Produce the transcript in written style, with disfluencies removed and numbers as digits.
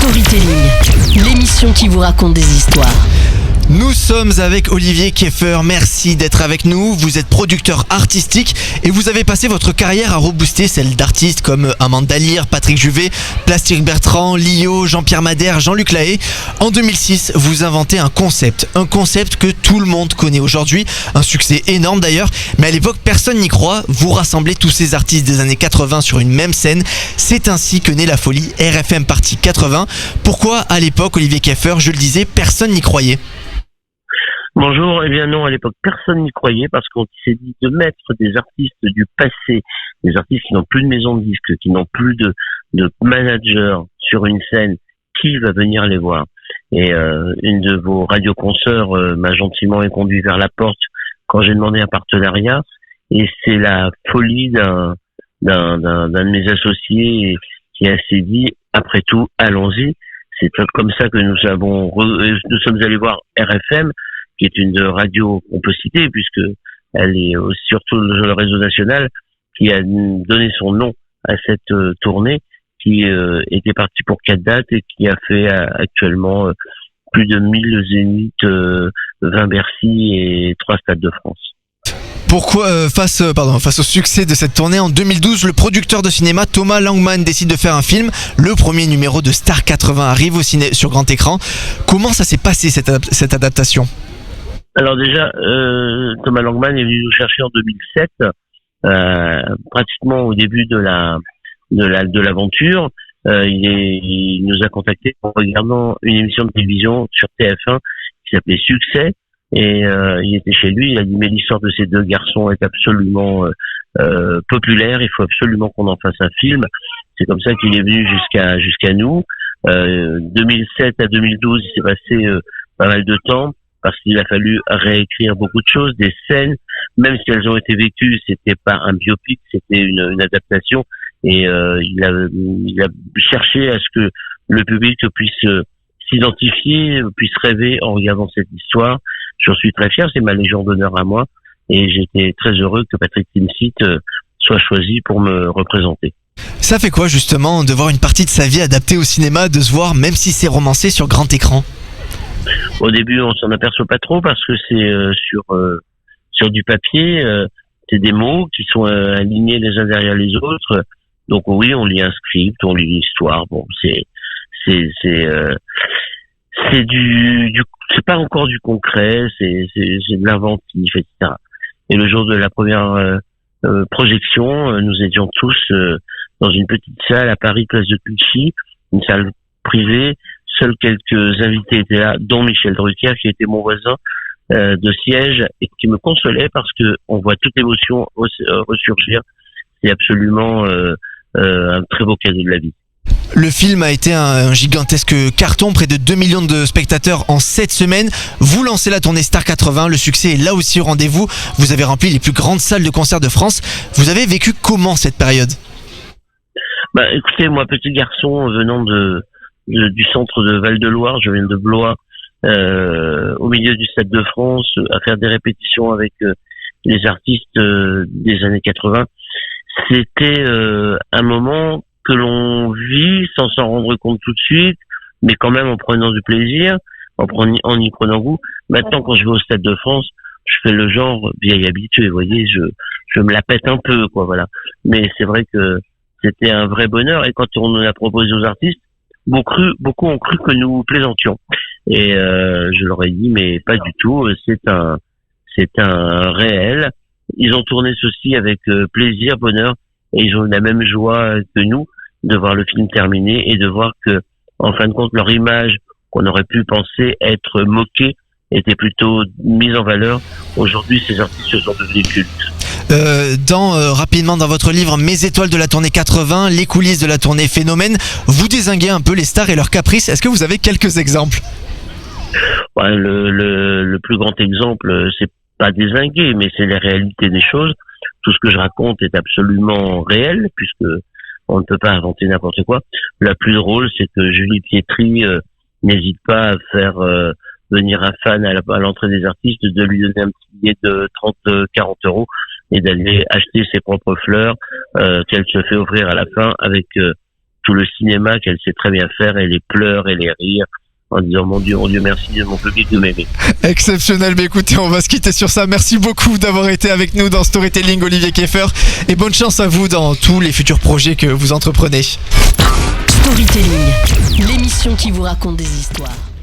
Storytelling, l'émission qui vous raconte des histoires. Nous sommes avec Olivier Kieffer, merci d'être avec nous. Vous êtes producteur artistique et vous avez passé votre carrière à rebooster celle d'artistes comme Amanda Lear, Patrick Juvet, Plastique Bertrand, Lio, Jean-Pierre Madère, Jean-Luc Lahaye. En 2006, vous inventez un concept que tout le monde connaît aujourd'hui, un succès énorme d'ailleurs, mais à l'époque personne n'y croit. Vous rassemblez tous ces artistes des années 80 sur une même scène. C'est ainsi que naît la folie RFM Party 80. Pourquoi à l'époque, Olivier Kieffer, je le disais, personne n'y croyait? Bonjour, eh bien non, à l'époque personne n'y croyait parce qu'on s'est dit de mettre des artistes du passé, des artistes qui n'ont plus de maison de disques, qui n'ont plus de manager sur une scène, qui va venir les voir? Et une de vos radioconsoeurs m'a gentiment conduit vers la porte quand j'ai demandé un partenariat, et c'est la folie d'un de mes associés qui s'est dit après tout allons-y. C'est comme ça que nous sommes allés voir RFM, qui est une radio qu'on peut citer puisque elle est surtout le réseau national, qui a donné son nom à cette tournée, qui était partie pour 4 dates et qui a fait actuellement plus de 1000 zéniths, 20 Bercy et 3 stades de France. Pourquoi, face au succès de cette tournée, en 2012, le producteur de cinéma Thomas Langman décide de faire un film. Le premier numéro de Star 80 arrive sur grand écran. Comment ça s'est passé cette adaptation? Alors déjà, Thomas Langman est venu nous chercher en 2007, pratiquement au début de l'aventure. Il nous a contactés en regardant une émission de télévision sur TF1 qui s'appelait Succès, et il était chez lui. Il a dit mais l'histoire de ces deux garçons est absolument populaire, il faut absolument qu'on en fasse un film. C'est comme ça qu'il est venu jusqu'à nous. 2007 à 2012, il s'est passé pas mal de temps, parce qu'il a fallu réécrire beaucoup de choses, des scènes, même si elles ont été vécues, c'était pas un biopic, c'était une adaptation, et il a cherché à ce que le public puisse s'identifier, puisse rêver en regardant cette histoire. J'en suis très fier, c'est ma légion d'honneur à moi, et j'étais très heureux que Patrick Timsit soit choisi pour me représenter. Ça fait quoi justement de voir une partie de sa vie adaptée au cinéma, de se voir, même si c'est romancé, sur grand écran? Au début, on s'en aperçoit pas trop parce que c'est sur du papier, c'est des mots qui sont alignés les uns derrière les autres. Donc oui, on lit un script, on lit l'histoire. Bon, c'est pas encore du concret, c'est de l'inventif, etc. Et le jour de la première projection, nous étions tous dans une petite salle à Paris, place de Clichy, une salle privée. Seuls quelques invités étaient là, dont Michel Drucker, qui était mon voisin de siège et qui me consolait parce que on voit toute l'émotion ressurgir. C'est absolument un très beau cadeau de la vie. Le film a été un gigantesque carton, près de 2 millions de spectateurs en 7 semaines. Vous lancez la tournée Star 80, le succès est là aussi au rendez-vous. Vous avez rempli les plus grandes salles de concert de France. Vous avez vécu comment cette période? Écoutez, moi, petit garçon venant du centre de Val-de-Loire, je viens de Blois, au milieu du Stade de France, à faire des répétitions avec les artistes des années 80. C'était un moment que l'on vit sans s'en rendre compte tout de suite, mais quand même en prenant du plaisir, en y prenant goût. Maintenant, quand je vais au Stade de France, je fais le genre vieille habitué, vous voyez, je me la pète un peu, quoi, voilà. Mais c'est vrai que c'était un vrai bonheur, et quand on l'a proposé aux artistes, beaucoup ont cru que nous plaisantions. Et je leur ai dit, mais pas du tout, c'est un réel. Ils ont tourné ceci avec plaisir, bonheur, et ils ont eu la même joie que nous de voir le film terminé et de voir que, en fin de compte, leur image qu'on aurait pu penser être moquée était plutôt mise en valeur. Aujourd'hui, ces artistes sont devenus cultes. Rapidement dans votre livre Mes étoiles de la tournée 80, les coulisses de la tournée Phénomène, vous dézinguez un peu les stars et leurs caprices. Est-ce que vous avez quelques exemples? Le plus grand exemple, c'est pas dézinguer, mais c'est la réalité des choses. Tout ce que je raconte est absolument réel, puisque on ne peut pas inventer n'importe quoi. La plus drôle, c'est que Julie Pietri n'hésite pas à faire venir un fan à l'entrée des artistes, de lui donner un petit billet de 30-40 euros et d'aller acheter ses propres fleurs qu'elle se fait offrir à la fin avec tout le cinéma qu'elle sait très bien faire, et les pleurs et les rires, en disant mon Dieu, merci de mon public de m'aimer. Exceptionnel, mais écoutez, on va se quitter sur ça. Merci beaucoup d'avoir été avec nous dans Storytelling, Olivier Kieffer, et bonne chance à vous dans tous les futurs projets que vous entreprenez. Storytelling, l'émission qui vous raconte des histoires.